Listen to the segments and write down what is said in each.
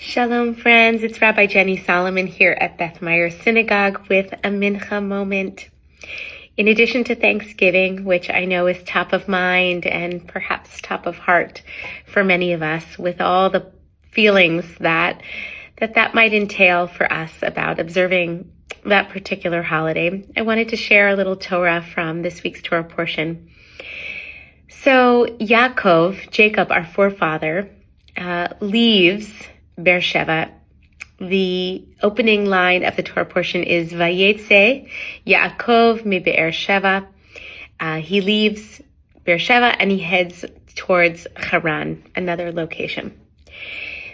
Shalom, friends. It's Rabbi Jenny Solomon here at Beth Meyer Synagogue with a Mincha moment. In addition to Thanksgiving, which I know is top of mind and perhaps top of heart for many of us, with all the feelings that might entail for us about observing that particular holiday, I wanted to share a little Torah from this week's Torah portion. So Yaakov, Jacob, our forefather, leaves Beersheba. The opening line of the Torah portion is Vayetzei, Yaakov mi Beersheba. He leaves Beersheba and he heads towards Haran, another location.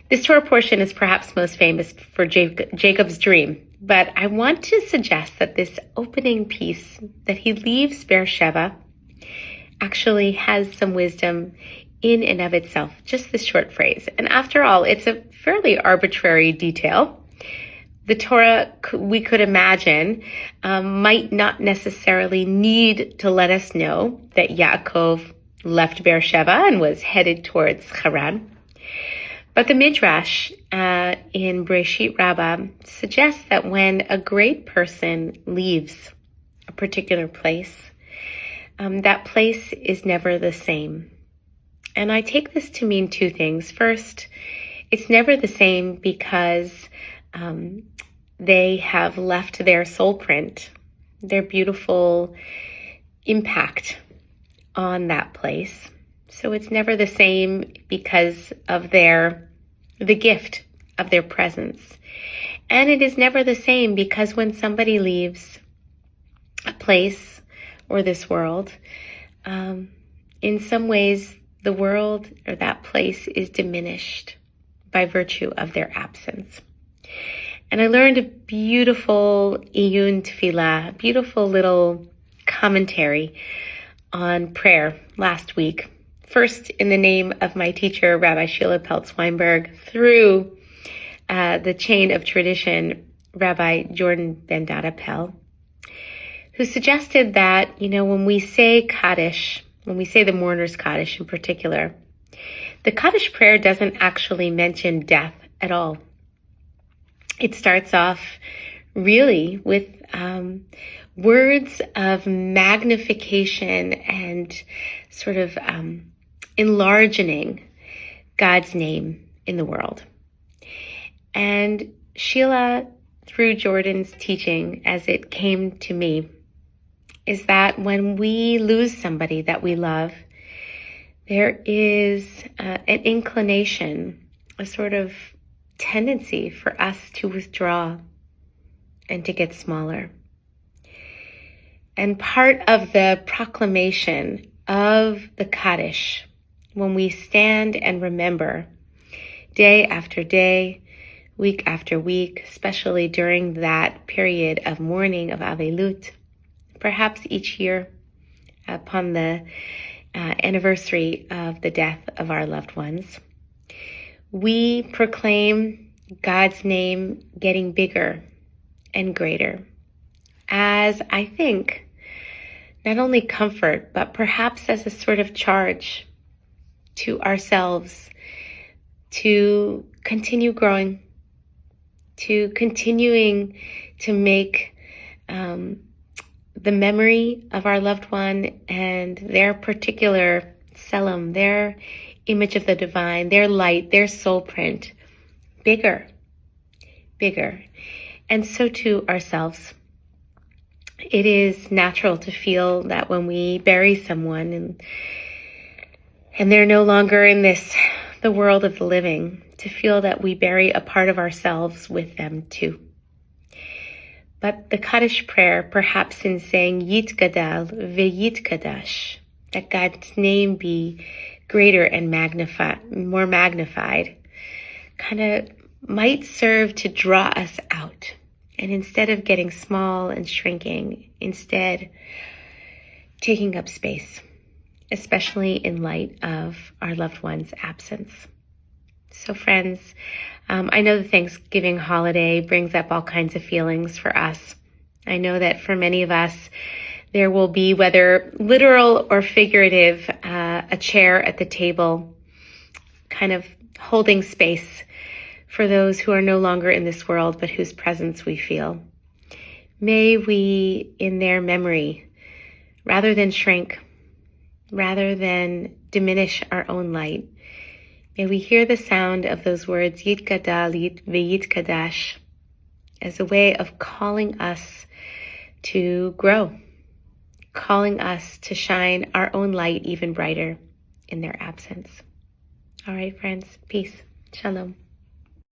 This Torah portion is perhaps most famous for Jacob's dream, but I want to suggest that this opening piece, that he leaves Beersheba, actually has some wisdom in and of itself, just this short phrase. And after all, it's a fairly arbitrary detail. The Torah, we could imagine, might not necessarily need to let us know that Yaakov left Beersheba and was headed towards Haran. But the Midrash in Breshit Rabbah suggests that when a great person leaves a particular place, that place is never the same. And I take this to mean two things. First, it's never the same because they have left their soul print, their beautiful impact on that place. So it's never the same because of the gift of their presence. And it is never the same because when somebody leaves a place or this world, in some ways, the world or that place is diminished by virtue of their absence. And I learned a beautiful iyun tefillah, beautiful little commentary on prayer last week. First, in the name of my teacher, Rabbi Sheila Peltz-Weinberg, through the chain of tradition, Rabbi Jordan Ben Dada Pell, who suggested that, when we say Kaddish, when we say the mourner's Kaddish in particular, the Kaddish prayer doesn't actually mention death at all. It starts off really with words of magnification and sort of enlarging God's name in the world. And Sheila, through Jordan's teaching, as it came to me, is that when we lose somebody that we love, there is an inclination, a sort of tendency for us to withdraw and to get smaller. And part of the proclamation of the Kaddish, when we stand and remember day after day, week after week, especially during that period of mourning of Avelut, perhaps each year upon the anniversary of the death of our loved ones, we proclaim God's name getting bigger and greater as, I think, not only comfort, but perhaps as a sort of charge to ourselves to continue growing, to continuing to make the memory of our loved one and their particular selam, their image of the divine, their light, their soul print, bigger. And so too ourselves. It is natural to feel that when we bury someone and they're no longer in the world of the living, to feel that we bury a part of ourselves with them too. But the Kaddish prayer, perhaps in saying Yitgadal veYitkadash, that God's name be greater and more magnified, kind of might serve to draw us out. And instead of getting small and shrinking, instead taking up space, especially in light of our loved one's absence. So friends, I know the Thanksgiving holiday brings up all kinds of feelings for us. I know that for many of us, there will be, whether literal or figurative, a chair at the table, kind of holding space for those who are no longer in this world, but whose presence we feel. May we, in their memory, rather than shrink, rather than diminish our own light, may we hear the sound of those words, Yitgadal V'Yitkadash, as a way of calling us to grow, calling us to shine our own light even brighter in their absence. All right, friends, peace. Shalom.